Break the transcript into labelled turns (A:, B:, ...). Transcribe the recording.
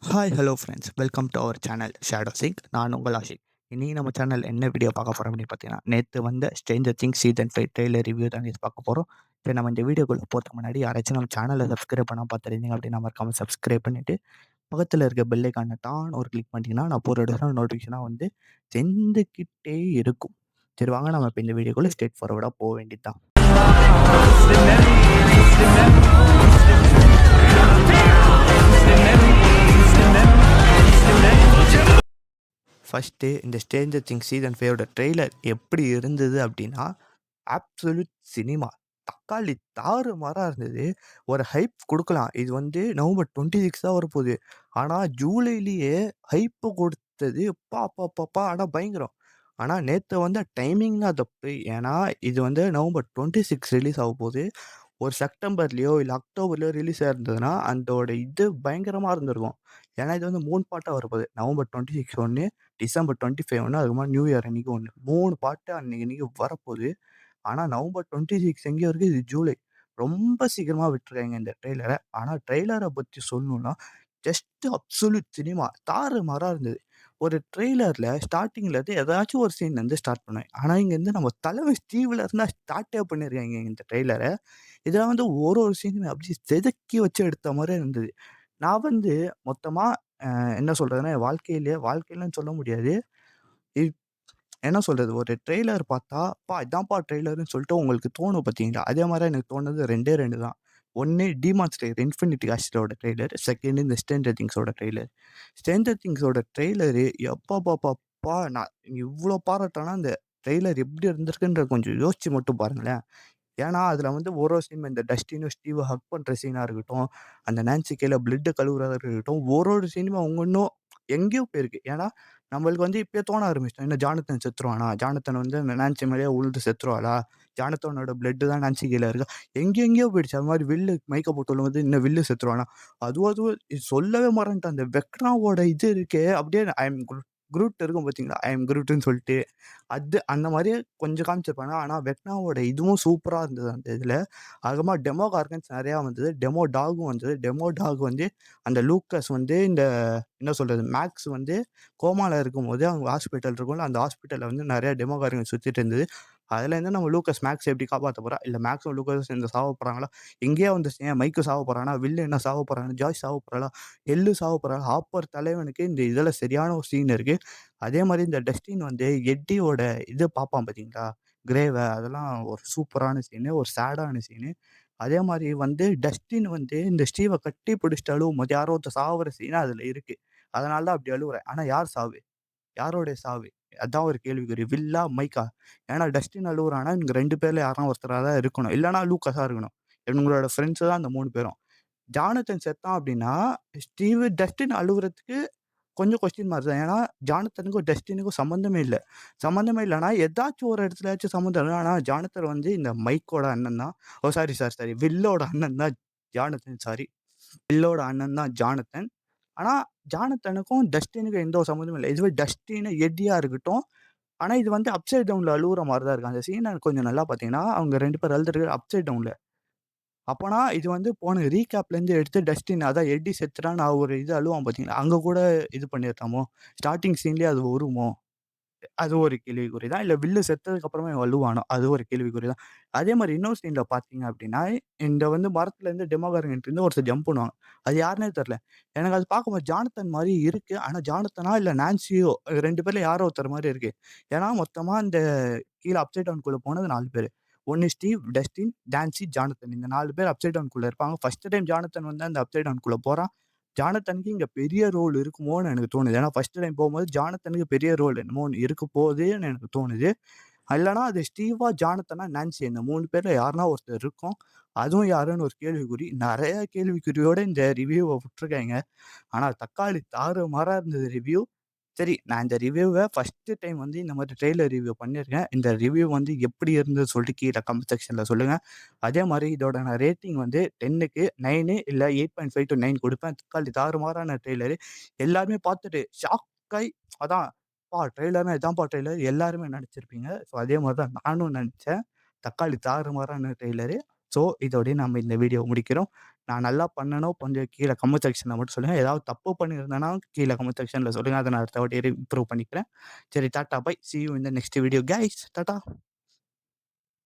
A: Hi hello friends welcome to our channel shadow sing. நான் உங்கள் ஆஷிக். இன்றைக்கி நம்ம சேனல் என்ன வீடியோ பார்க்க போகிறோம் அப்படின்னு பார்த்தீங்கன்னா, நேற்று வந்த Stranger things season 5 trailer review தான் இது பார்க்க போகிறோம். சரி, நம்ம இந்த வீடியோக்குள்ளே போகிறதுக்கு முன்னாடி யாராச்சும் நம்ம சேனலை சப்ஸ்கிரைப் பண்ணால் பார்த்துருந்தீங்க அப்படின்னா மறக்காமல் சப்ஸ்கிரைப் பண்ணிவிட்டு பக்கத்தில் இருக்க பெல் ஐக்கானை டான் ஒரு கிளிக் பண்ணிட்டீங்கன்னா நான் போகிற இடத்துல நோட்டிஃபிகேஷனாக வந்து செஞ்சுக்கிட்டே இருக்கும். சரி, வாங்க நம்ம இப்போ இந்த வீடியோக்குள்ளே ஸ்ட்ரெயிட் ஃபார்வர்டாக போக வேண்டியது தான். ஃபஸ்ட்டு இந்த ஸ்ட்ரேஞ்சர் திங்ஸ் சீசன் 5 ட்ரெய்லர் எப்படி இருந்தது அப்படின்னா, அப்சல்யூட் சினிமா. தக்காளி தாறுமாறா இருந்தது. ஒரு ஹைப் குடுக்கலாம். இது வந்து நவம்பர் 26 தான் வரப்போது. ஆனா ஜூலைலயே ஹைப் கொடுத்தது அப்பப்பப்பா! ஆனா பயங்கரம். ஆனா நேத்து வந்த டைமிங் தான் தப்பு. ஏன்னா இது வந்து நவம்பர் 26 ரிலீஸ் ஆகப்போது. ஒரு செப்டம்பர்லயோ இல்ல அக்டோபர்லயோ ரிலீஸ் ஆயிருந்ததுன்னா, அதோட இது பயங்கரமா இருந்திருக்கும். ஏன்னா இது வந்து 3 பார்ட்டா வரப்போது. நவம்பர் 26 ஒண்ணு, டிசம்பர் 25 ஒண்ணு, அதுக்கப்புறமா நியூ இயர் அன்னைக்கு ஒண்ணு. 3 பார்ட்டு அன்னைக்கு வரப்போது. ஆனா நவம்பர் 26 எங்கேயோ இருக்கு. இது ஜூலை. ரொம்ப சீக்கிரமா விட்டுருக்காங்க இந்த ட்ரெய்லர. ஆனா ட்ரெய்லர பத்தி சொல்லணும்னா, ஜஸ்ட் அப்சல்யூட் சினிமா. தாறுமாறா இருந்தது. ஒரு ட்ரெய்லர்ல ஸ்டார்ட்டிங்ல இருந்து ஏதாச்சும் ஒரு சீன்லருந்து ஸ்டார்ட் பண்ணுவேன். ஆனா இங்க வந்து நம்ம தலைவன் ஸ்டீவ்ல இருந்தா ஸ்டார்ட்டே பண்ணியிருக்காங்க இந்த ட்ரெய்லர. இதெல்லாம் வந்து ஒரு சீனுமே அப்படியே செதுக்கி வச்சு எடுத்த மாரியே இருந்தது. நான் வந்து மொத்தமா என்ன சொல்றதுன்னா, வாழ்க்கையிலன்னு சொல்ல முடியாது. இப் என்ன சொல்றது? ஒரு ட்ரெய்லர் பார்த்தா, "அப்பா இதான்ப்பா ட்ரெய்லர்ன்னு" சொல்லிட்டு உங்களுக்கு தோணும் பார்த்தீங்களா? அதே மாரி எனக்கு தோணுனது 2டே 2 தான். ஒண்ணு டீமான் ஸ்லேயர் இன்ஃபினிட்டி காஸ்டிலோட ட்ரெய்லர். செகண்ட் இந்த ஸ்ட்ரேஞ்சர் திங்ஸோட ட்ரெய்லர். ஸ்ட்ரேஞ்சர் திங்ஸோட ட்ரெய்லரு எப்பப்பப்பப்பா! நான் இவ்ளோ பாராட்டுறேன்னா, அந்த ட்ரெய்லர் எப்படி இருந்திருக்குன்றத கொஞ்சம் யோசிச்சு மட்டும் பாருங்களேன். ஏன்னா, அதுல வந்து ஒரு ஒரு சீன் இந்த டஸ்டினும், ஸ்டீவ் ஹக் பண்ற சீனா இருக்கட்டும், அந்த நான்சி கையில பிளட் கழுவுறதா இருக்கட்டும், ஒரு ஒரு சீனுமே ஒவ்வொன்னும் எங்கேயோ போயிருக்கு. ஏன்னா, நம்மளுக்கு வந்து இப்பயே தோண ஆரம்பிச்சுட்டோம். என்ன ஜானத்தன் செத்துருவானா? ஜானத்தன் வந்து அந்த நான்சி மேலயே உழுந்து செத்துருவாளா? ஜானத்தனோட பிளட் தான் நான்சி கையில இருக்கா? எங்கெங்கேயோ போயிடுச்சு. அது மாரி வில்லு மைக்க போட்டு விழும்போது இன்னும் வில்லு செத்துருவானா? அதுவும் இது சொல்லவே மறந்துட்டேன். அந்த வெக்னாவோட இது இருக்கே, அப்படியே ஐ அம் குரூட் இருக்கும் பார்த்தீங்களா? ஐ அம் குரூட்ன்னு சொல்லிட்டு. அது அந்த மாரியே கொஞ்சம் காமிச்சிருப்பாங்க. ஆனா, வெட்னாவோட இதுவும் சூப்பரா இருந்தது அந்த இதுல. அதுக்கப்புறமா டெமோ கார்கன்ஸ் நெறையா வந்தது. டெமோ டாகும் வந்தது. டெமோ டாக் வந்து அந்த லூக்கஸ் வந்து இந்த என்ன சொல்றது? மேக்ஸ் வந்து கோமால இருக்கும்போது அவங்க ஹாஸ்பிட்டல் இருக்கும்ல, அந்த ஹாஸ்பிட்டல்ல வந்து நெறைய டெமோ கார்கன்ஸ் சுத்திட்டு இருந்தது. அதுலேருந்து நம்ம லூக்கஸ் மேக்ஸ எப்படி காப்பாத்த போறா? இல்ல மேக்ஸும் லூக்கஸும் சேர்ந்து சாவ போறாங்களா? எங்கேயோ வந்துருச்சு. ஏன் மைக்கு சாவ போறானா? வில்லு என்ன சாவ போறானா? ஜாய் சாவ போறாளா? எள்ளு சாவ போறாளா? ஹாப்பர் தலைவனுக்கு இந்த இதுல சரியான ஒரு சீன் இருக்கு. அதே மாரி இந்த டஸ்டின் வந்து எட்டியோட இது பார்ப்பான் பார்த்தீங்களா? கிரேவ அதெல்லாம் ஒரு சூப்பரான சீனு. ஒரு சேடான சீனு. அதே மாரி வந்து டஸ்டின் வந்து இந்த ஸ்டீவ கட்டி பிடிச்சுட்டு அழுவும்போது யாரோ ஒருத்தர் சாவுற சீன் அதுல இருக்கு. அதனால தான் அப்படி அழுவுறேன். ஆனா யார் சாவு? யாருடைய சாவு? அதான் ஒரு கேள்விக்குறி. வில்லா? மைக்கா? ஏன்னா டஸ்டின் அழுவுறான்னா, இவங்க 2 பேர்ல யாருனா ஒருத்தரா தான் இருக்கணும். இல்லன்னா லூக்கஸா இருக்கணும். இவங்களோட ஃப்ரெண்ட்ஸ் தான் அந்த 3 பேரும். ஜானத்தன் செத்தான் அப்படின்னா, ஸ்டீவ், டஸ்டின் அழுவுறதுக்கு கொஞ்சம் கொஸ்டின் மார்க் தான். ஏன்னா, ஜானத்தனுக்கும், டஸ்டினுக்கும் சம்மந்தமே இல்ல. சம்மந்தமே இல்லன்னா, ஏதாச்சும் ஒரு இடத்துலயாச்சும் சம்மந்தம் இருக்கும். ஆனா, ஜானத்தன் வந்து இந்த மைக்கோட அண்ணன் தான். ஓ! சாரி. வில்லோட அண்ணன் தான் ஜானத்தன். சாரி. வில்லோட அண்ணன் தான் ஜானத்தன். ஆனா, ஜானத்தனுக்கும், டஸ்டினுக்கும் எந்த ஒரு சம்மந்தமும் இல்ல. இதுவே டஸ்டின், எட்டியா இருக்கட்டும். ஆனா, இது வந்து அப்சைட் டவுன்ல அழுவுற மாரி தான் இருக்கு. அந்த சீன கொஞ்சம் நல்லா பார்த்தீங்கன்னா, அவங்க 2 பேரும் அழுதுட்டு அப்சைட் டவுன்ல. அப்பனா இது வந்து போன ரீகேப்லேருந்து எடுத்து டஸ்டின் அதான் எட்டி செத்துட்டான்னு ஒரு இது அழுவான் பார்த்தீங்களா? அங்க கூட இது பண்ணியிருக்காமோ? ஸ்டார்ட்டிங் சீன்லயே அது வருமோ? அது ஒரு கேள்விக்குறி தான். இல்ல வில்லு செத்ததுக்கு அப்புறமா இவன் அழுவானோ? அது ஒரு கேள்விக்குறி தான். அதே மாரி இன்னொரு சீன்ல பார்த்தீங்க அப்டின்னா, இந்த வந்து மரத்துலேருந்து டெமோகாரன்ட்லேருந்து ஒருத்தர் ஜம்ப் பண்ணுவாங்க. அது யாருன்னே தெரியல. எனக்கு அது பார்க்கும்போது ஜானத்தன் மாரி இருக்கு. ஆனா ஜானத்தனா இல்ல நான்சியோ 2 பேர்ல யாரோ ஒருத்தர் மாரி இருக்கு. ஏன்னா மொத்தமா இந்த கீழ அப்சைட் டவுன்குள்ள போனது 4 பேரு. ஒண்ணு ஸ்டீவ், டஸ்டின், டான்சி, ஜானத்தன். இந்த 4 பேர் அப்சைட் டவுன்குள்ள இருப்பாங்க. ஃபர்ஸ்ட் டைம் ஜானத்தன் வந்து அந்த அப்சைட் டவுன்குள்ள போறான். ஜானத்தனுக்கு இங்க பெரிய ரோல் இருக்குமோன்னு எனக்கு தோணுது. ஏன்னா ஃபர்ஸ்ட் டைம் போம்போது ஜானத்தனுக்கு பெரிய ரோல் என்னமோ ஒண்ணு இருக்க போதுன்னு எனக்கு தோணுது. இல்லன்னா அது ஸ்டீவா, ஜானத்தனா, நான்சி இந்த 3 பேர்ல யாருனா ஒருத்தர் இருக்கும். அதுவும் யாருன்னு ஒரு கேள்விக்குறி. நெறைய கேள்விக்குறியோட இந்த ரிவ்யூவ விட்டுருக்காங்க. ஆனா தக்காளி தாறுமாறா இருந்தது ரிவ்யூ. சரி, நான் இந்த ரிவ்யூவ ஃபர்ஸ்ட்டு டைம் வந்து இந்த மாரி ட்ரெய்லர் ரிவ்யூ பண்ணியிருக்கேன். இந்த ரிவ்யூ வந்து எப்படி இருந்தது சொல்லிட்டு கீழ கமெண்ட் செக்ஷன்ல சொல்லுங்க. அதே மாரி இதோட நான் ரேட்டிங் வந்து 10க்கு 9 இல்ல 8.5 டூ 9 குடுப்பேன். தக்காளி தாறுமாறான ட்ரெய்லரு. எல்லாருமே பார்த்துட்டு ஷாக் ஆயி அதான் ட்ரெய்லர்னா இதான்ப்பா ட்ரெய்லர் எல்லாருமே நெனச்சிருப்பீங்க. ஸோ அதே மாரி தான் நானும் நெனச்சேன். தக்காளி தாறுமாறான ட்ரெய்லரு. ஸோ இதோடயே நம்ம இந்த வீடியோ முடிக்கிறோம். நான் நல்லா பண்ணனோ கொஞ்சம் கீழ கமெண்ட் செக்ஷன்ல மட்டும் சொல்லுங்க. ஏதாவது தப்பு பண்ணியிருந்தேன்னா கீழ கமெண்ட் செக்ஷன்ல சொல்லுங்க. அத நான் அடுத்த வாட்டி இம்ப்ரூவ் பண்ணிக்கிறேன். சரி tata bye. See you in the next video guys. Tata.